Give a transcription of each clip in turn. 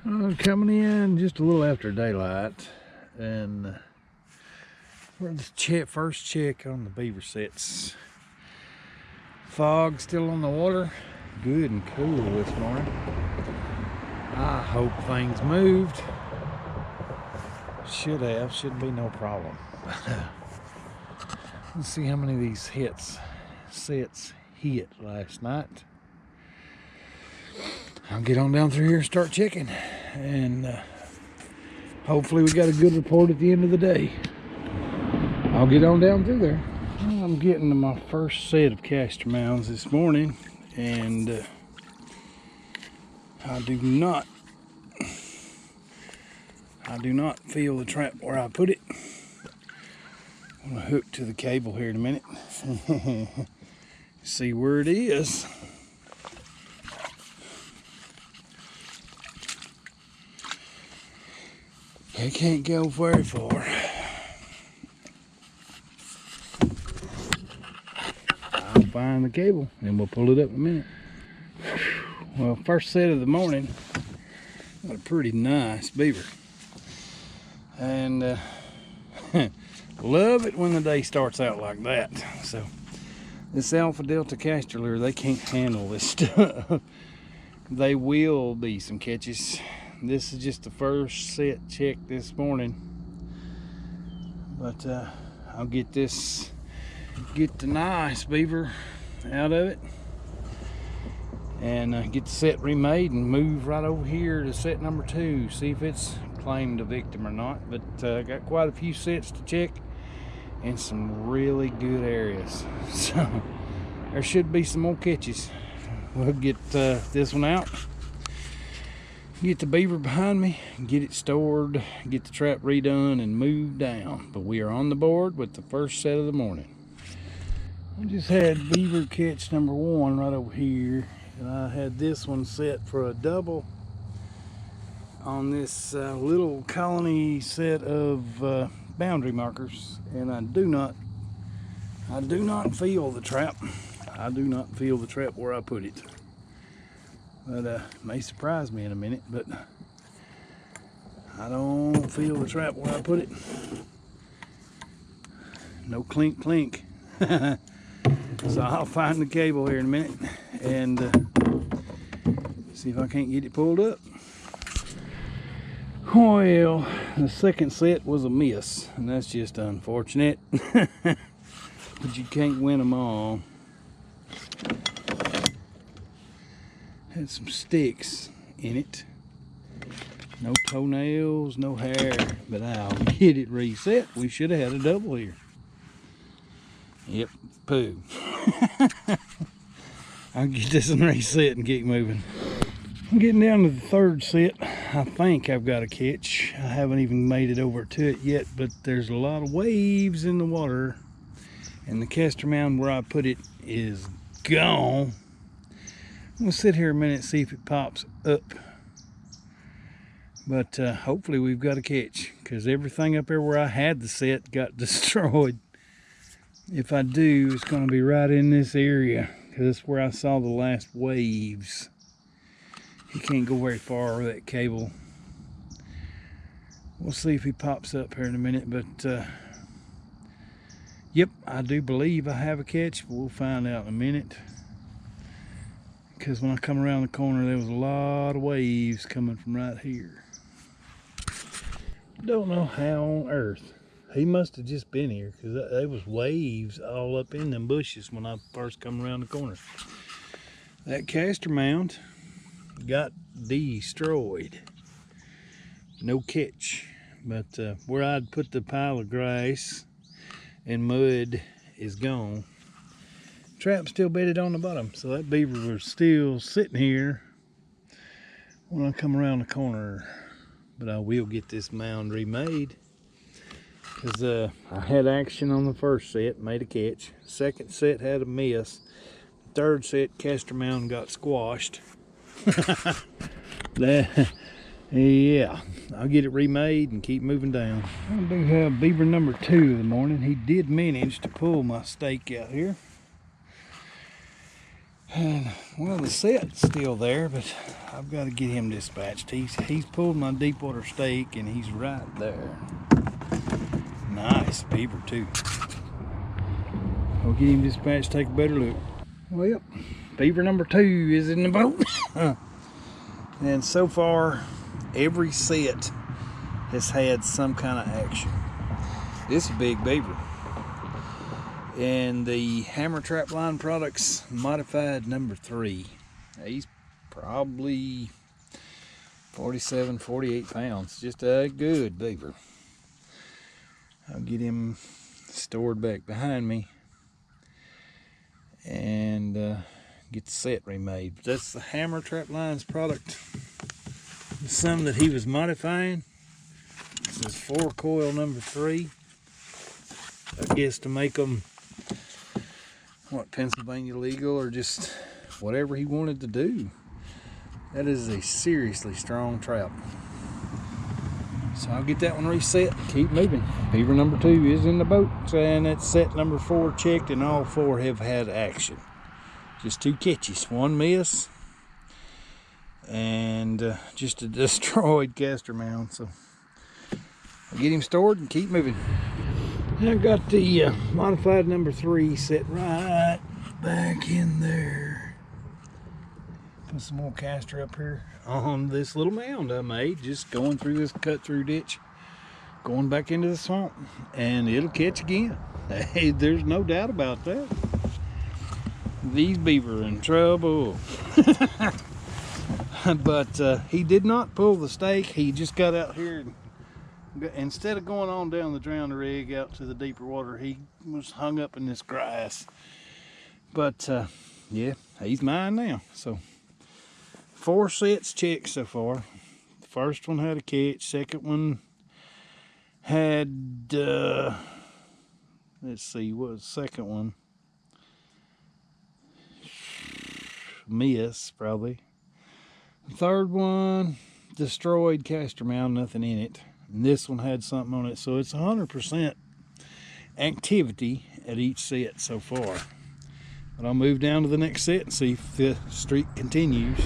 Coming in just a little after daylight, and for the first check on the beaver sets. Fog still on the water, good and cool this morning. I hope things moved. Should be no problem. Let's see how many of these sets hit last night. I'll get on down through here and start checking, and hopefully we got a good report at the end of the day. I'll get on down through there. Well, I'm getting to my first set of caster mounds this morning, and I do not feel the trap where I put it. I'm gonna hook to the cable here in a minute. See where it is. I can't go very far. I'll find the cable and we'll pull it up in a minute. Well, first set of the morning, got a pretty nice beaver. And love it when the day starts out like that. So this Alpha Delta caster lure, they can't handle this stuff. They will be some catches. This is just the first set check this morning, but I'll get the nice beaver out of it and get the set remade and move right over here to set number 2, see if it's claimed a victim or not. But I got quite a few sets to check in some really good areas, so there should be some more catches. We'll get this one out, get the beaver behind me, get it stored, get the trap redone, and move down. But we are on the board with the first set of the morning. I just had beaver catch number 1 right over here, and I had this one set for a double on this little colony set of boundary markers, and I do not feel the trap. I do not feel the trap where I put it. But may surprise me in a minute, but I don't feel the trap where I put it. No clink clink. So I'll find the cable here in a minute and see if I can't get it pulled up. Well, the second set was a miss, and that's just unfortunate. But you can't win them all. Had some sticks in it, no toenails, no hair, but I'll get it reset. We should have had a double here. Yep, poo. I'll get this one reset and keep moving. I'm getting down to the third set. I think I've got a catch. I haven't even made it over to it yet, but there's a lot of waves in the water, and the caster mound where I put it is gone. I'm gonna sit here a minute and see if it pops up, but hopefully we've got a catch, because everything up there where I had the set got destroyed. If I do, it's gonna be right in this area, because that's where I saw the last waves. He can't go very far with that cable. We'll see if he pops up here in a minute, but yep, I do believe I have a catch, but we'll find out in a minute. Because when I come around the corner, there was a lot of waves coming from right here. Don't know how on earth. He must have just been here, because there was waves all up in them bushes when I first come around the corner. That caster mound got destroyed. No catch. But where I'd put the pile of grass and mud is gone. Trap still bedded on the bottom, so that beaver was still sitting here when I come around the corner. But I will get this mound remade, because I had action on the first set, made a catch. Second set had a miss. Third set, caster mound got squashed. Yeah, I'll get it remade and keep moving down. I do have beaver number 2 of the morning. He did manage to pull my stake out here. And well, the set's still there, but I've got to get him dispatched. He's pulled my deep water stake and he's right there. Nice beaver too. I'll get him dispatched, take a better look. Well, beaver number 2 is in the boat. And so far, every set has had some kind of action. This is a big beaver. And the Hammer Trap Line Products Modified number 3. He's probably 47, 48 pounds. Just a good beaver. I'll get him stored back behind me and get the set remade. But that's the Hammer Trap Lines product. Some that he was modifying. This is 4 coil number 3. I guess to make them Pennsylvania legal or just whatever he wanted to do. That is a seriously strong trap. So I'll get that one reset and keep moving. Beaver number 2 is in the boat, and it's set number 4 checked, and all 4 have had action. Just 2 catches, 1 miss, and just a destroyed caster mound. So I'll get him stored and keep moving. I've got the modified number 3 set right back in there. Put some more caster up here on this little mound I made, just going through this cut through ditch, going back into the swamp, and it'll catch again. Hey, there's no doubt about that. These beaver are in trouble. But he did not pull the stake. He just got out here and instead of going on down the drowned rig out to the deeper water, he was hung up in this grass. But yeah, he's mine now. So 4 sets checked so far. The first one had a catch. Second one had let's see, what was the second one? Miss, probably. The third one, destroyed caster mound, nothing in it. And this one had something on it, so it's 100% activity at each set so far. But I'll move down to the next set and see if the streak continues.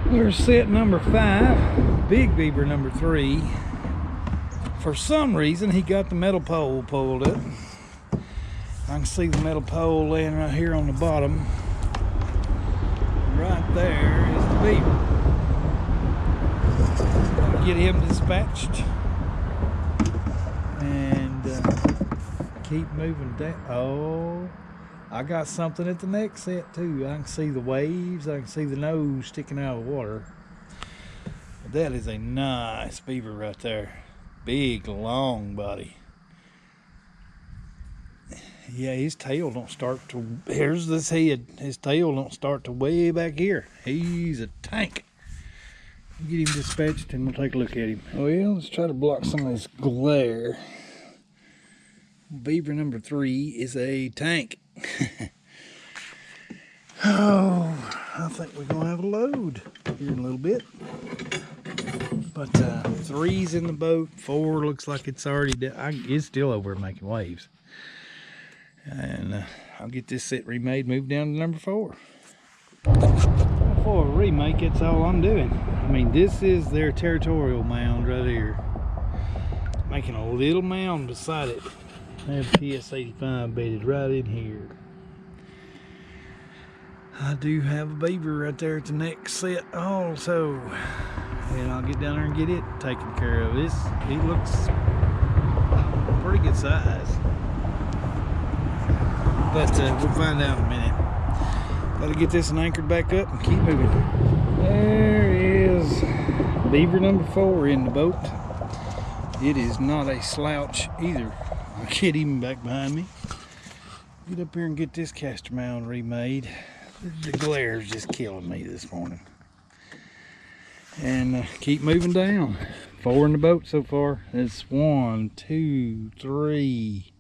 There's set number 5, big beaver number 3. For some reason, he got the metal pole pulled up. I can see the metal pole laying right here on the bottom. Right there is the beaver. I'll get him dispatched and keep moving down. Oh, I got something at the next set too. I can see the waves. I can see the nose sticking out of the water. That is a nice beaver right there. Big, long body. Yeah, his tail don't start to, here's this head. His tail don't start to way back here. He's a tank. Get him dispatched and we'll take a look at him. Well, let's try to block some of this glare. Beaver number 3 is a tank. Oh, I think we're gonna have a load here in a little bit. But 3's in the boat. 4 looks like it's already done. It's still over making waves. And I'll get this set remade, move down to number 4. For a remake, that's all I'm doing. I mean, this is their territorial mound right here. Making a little mound beside it. I have PS85 bedded right in here. I do have a beaver right there at the next set also. And I'll get down there and get it taken care of. He looks pretty good size. But we'll find out in a minute. Gotta get this one anchored back up and keep moving. There is beaver number 4 in the boat. It is not a slouch either. I'll get him back behind me. Get up here and get this caster mound remade. The glare is just killing me this morning. And keep moving down. 4 in the boat so far. It's 1, 2, 3,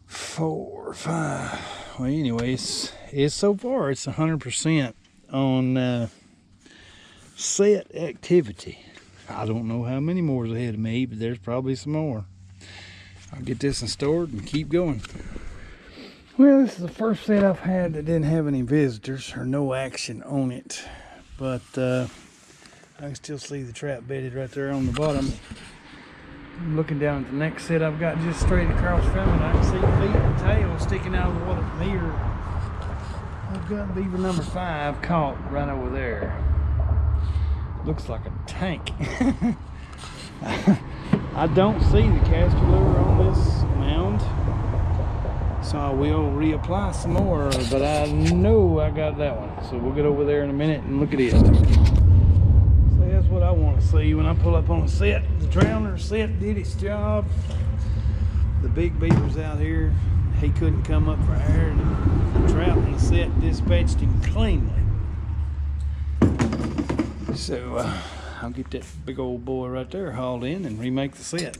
4, 5. Well, anyways, it's so far it's 100% on set activity. I don't know how many more is ahead of me, but there's probably some more. I'll get this one stored and keep going. Well, this is the first set I've had that didn't have any visitors or no action on it. But I can still see the trap bedded right there on the bottom. I'm looking down at the next set I've got just straight across from it. I can see feet and tail sticking out of the water from here. I've got beaver number 5 caught right over there. Looks like a tank. I don't see the castor lure on this mound, so I will reapply some more, but I know I got that one. So we'll get over there in a minute and look at it. So that's what I want to see when I pull up on a set. The drowner set did its job. The big beaver's out here. He couldn't come up for air, and the trout in the set dispatched him cleanly. So I'll get that big old boy right there hauled in and remake the set.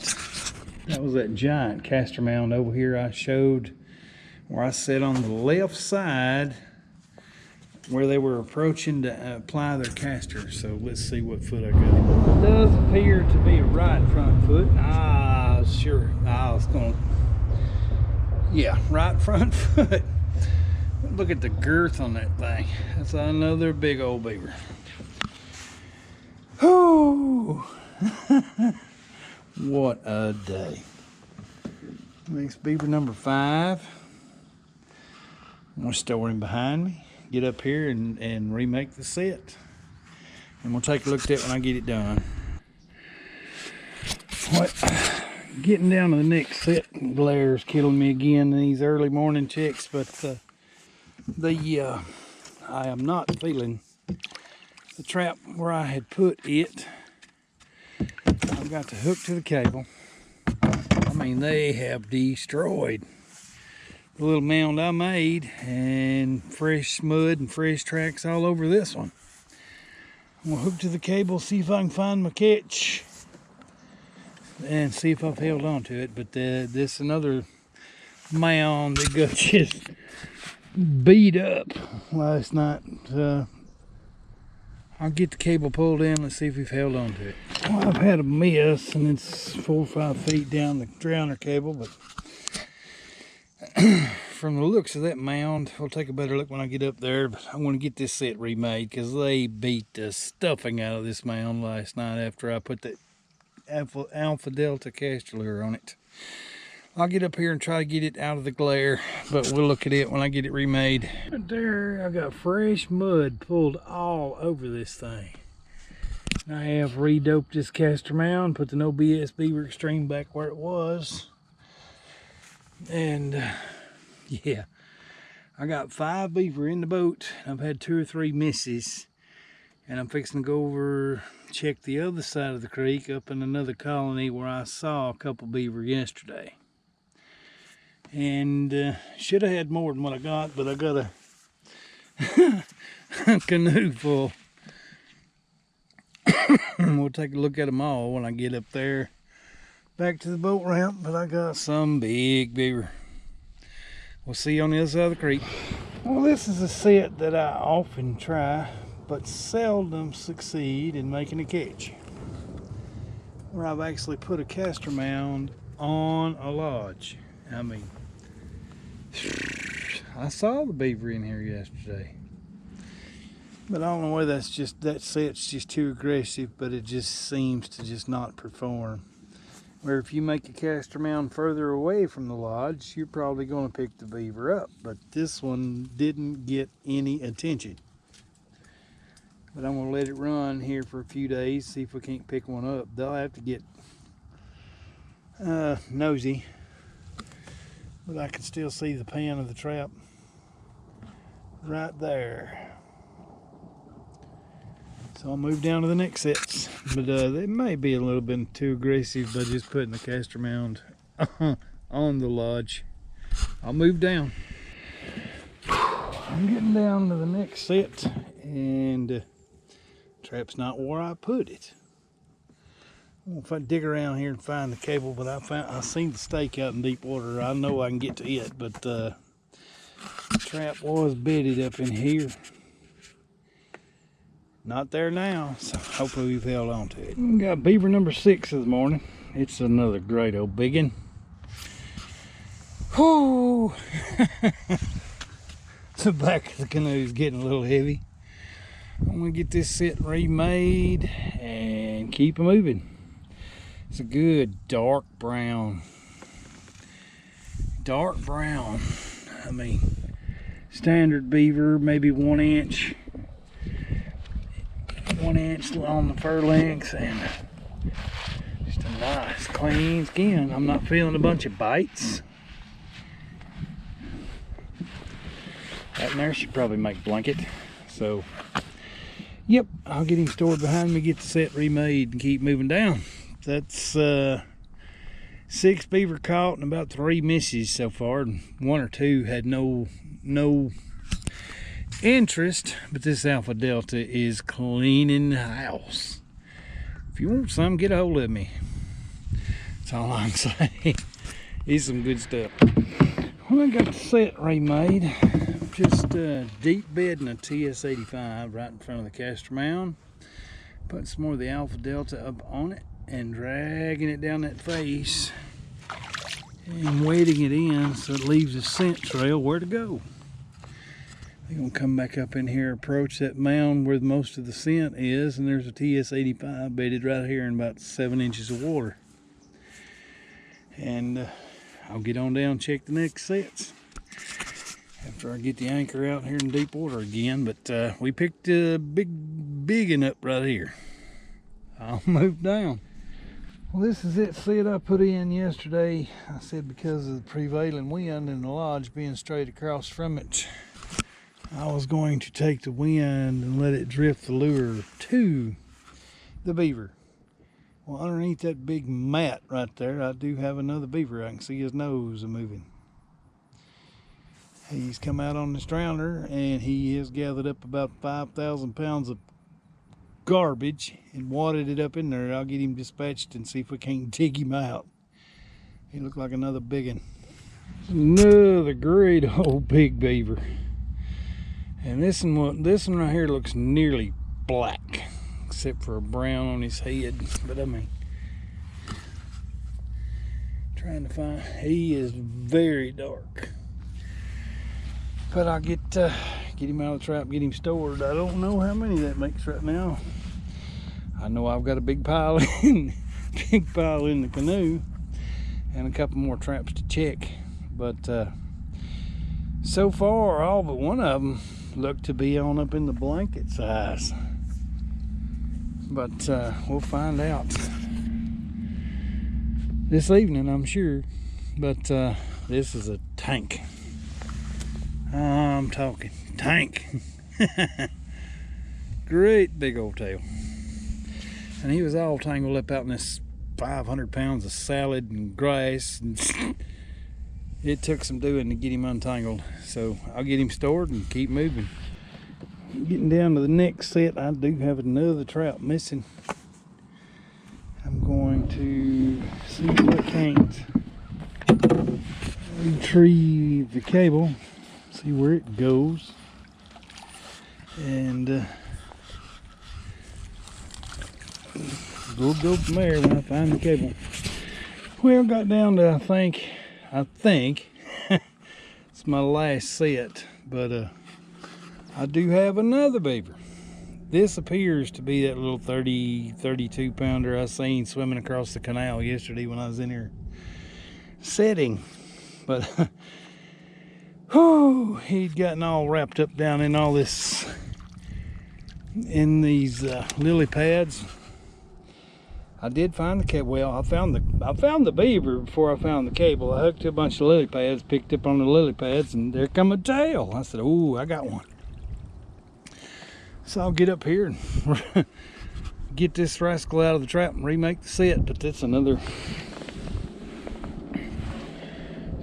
That was that giant castor mound over here I showed, where I sat on the left side where they were approaching to apply their castor. So let's see what foot I got. It does appear to be a right front foot. Sure. It's going to, yeah, right front foot. Look at the girth on that thing. That's another big old beaver. Oh, what a day. Next beaver number 5. I'm going to store him behind me, get up here and remake the set. And we'll take a look at it when I get it done. Getting down to the next set, glare's killing me again in these early morning checks, but I am not feeling the trap where I had put it. I've got to hook to the cable. I mean, they have destroyed the little mound I made, and fresh mud and fresh tracks all over this one. I'm gonna hook to the cable, see if I can find my catch, and see if I've held on to it. But this another mound that got just beat up last night. I'll get the cable pulled in. Let's see if we've held on to it. Well, I've had a miss, and it's 4 or 5 feet down the drowner cable, but from the looks of that mound, we'll take a better look when I get up there. But I want to get this set remade because they beat the stuffing out of this mound last night after I put that Alpha Delta castor lure on it. I'll get up here and try to get it out of the glare, but we'll look at it when I get it remade. Right there, I got fresh mud pulled all over this thing. I have re-doped this castor mound, put the No BS Beaver Extreme back where it was. And yeah, I got 5 beaver in the boat. I've had 2 or 3 misses, and I'm fixing to go over, check the other side of the creek up in another colony where I saw a couple beaver yesterday. And should have had more than what I got, but I got a canoe full. We'll take a look at them all when I get up there back to the boat ramp, but I got some big beaver. We'll see you on the other side of the creek. Well, this is a set that I often try but seldom succeed in making a catch, where I've actually put a castor mound on a lodge. I mean, I saw the beaver in here yesterday, but I don't know whether that's just, that set's just too aggressive, but it just seems to just not perform. Where if you make a castor mound further away from the lodge, you're probably going to pick the beaver up, but this one didn't get any attention. But I'm going to let it run here for a few days, see if we can't pick one up. They'll have to get nosy, but I can still see the pan of the trap right there. So I'll move down to the next sets, but they may be a little bit too aggressive by just putting the castor mound on the lodge. I'll move down. I'm getting down to the next set, and trap's not where I put it. If I dig around here and find the cable, but I seen the stake out in deep water. I know I can get to it, but the trap was bedded up in here. Not there now, so hopefully we've held on to it. We got beaver number 6 this morning. It's another great old biggin. Whoo! The back of the canoe is getting a little heavy. I'm gonna get this set remade and keep it moving. It's a good dark brown. Dark brown. I mean, standard beaver, maybe 1 inch. 1 inch on the fur length, and just a nice clean skin. I'm not feeling a bunch of bites. That in there should probably make blanket. So, yep, I'll get him stored behind me, get the set remade, and keep moving down. That's 6 beaver caught and about 3 misses so far, and 1 or 2 had no interest. But this Alpha Delta is cleaning the house. If you want some, get a hold of me. That's all I'm saying. It's some good stuff. Well, I got the set remade. Just deep bedding a TS-85 right in front of the caster mound. Putting some more of the Alpha Delta up on it and dragging it down that face and wetting it in so it leaves a scent trail where to go. They're gonna come back up in here, approach that mound where most of the scent is, and there's a TS-85 bedded right here in about 7 inches of water. And I'll get on down and check the next sets after I get the anchor out here in deep water again. But we picked a big one up right here. I'll move down. Well, this is it set I put in yesterday. I said because of the prevailing wind and the lodge being straight across from it, I was going to take the wind and let it drift the lure to the beaver. Well, underneath that big mat right there, I do have another beaver. I can see his nose moving. He's come out on the strounder, and he has gathered up about 5,000 pounds of garbage and wadded it up in there. I'll get him dispatched and see if we can't dig him out. He looked like another big one. Another great old big beaver. And this one right here looks nearly black, except for a brown on his head. But I mean, trying to find, he is very dark. But I'll get him out of the trap, get him stored. I don't know how many that makes right now. I know I've got a big pile in the canoe and a couple more traps to check. But so far, all but one of them look to be on up in the blanket size. But we'll find out this evening, I'm sure. But this is a tank. I'm talking tank. Great big old tail. And he was all tangled up out in this 500 pounds of salad and grass. And it took some doing to get him untangled. So I'll get him stored and keep moving. Getting down to the next set, I do have another trout missing. I'm going to see if I can't retrieve the cable, see where it goes, and we'll go from there when I find the cable. Well, got down to I think it's my last set, but I do have another beaver. This appears to be that little 32 pounder I seen swimming across the canal yesterday when I was in here setting. But whew, he'd gotten all wrapped up down in all this, in these lily pads. I did find the cable. Well, I found the beaver before I found the cable. I hooked to a bunch of lily pads, picked up on the lily pads, and there come a tail. I said, "Ooh, I got one." So I'll get up here and get this rascal out of the trap and remake the set. But that's another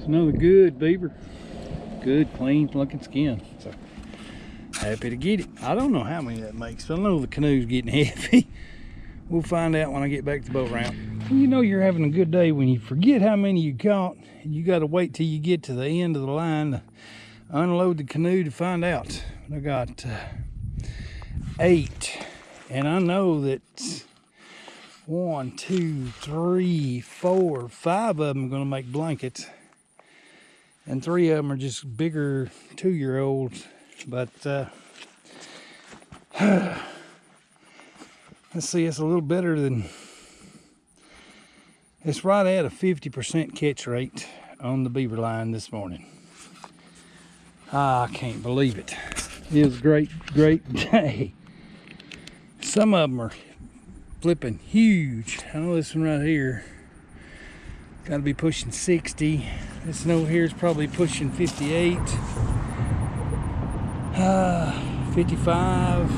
good beaver. Good, clean looking skin. So happy to get it. I don't know how many that makes. I know the canoe's getting heavy. We'll find out when I get back to the boat ramp. You know you're having a good day when you forget how many you caught and you got to wait till you get to the end of the line to unload the canoe to find out. I got 8, and I know that 1, 2, 3, 4, 5 of them are going to make blankets. and 3 of them are just bigger 2-year-olds. But let's see, it's a little better than, it's right at a 50% catch rate on the beaver line this morning. I can't believe it. It was a great day. Some of them are flipping huge. I know this one right here got to be pushing 60. This one over here is probably pushing 58. 55.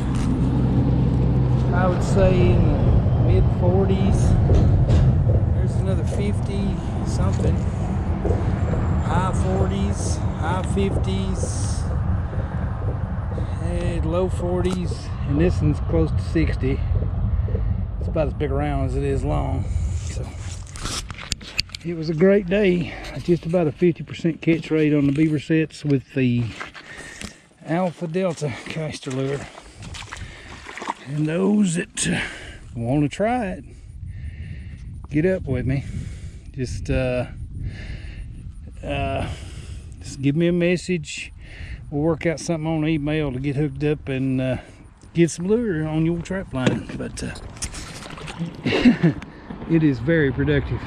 I would say in the mid 40s. There's another 50 something. High 40s, high 50s, and low 40s, and this one's close to 60. It's about as big around as it is long. So it was a great day. Just about a 50% catch rate on the beaver sets with the Alpha Delta caster lure. And those that want to try it, get up with me. Just give me a message. We'll work out something on email to get hooked up and get some lure on your trap line. But it is very productive.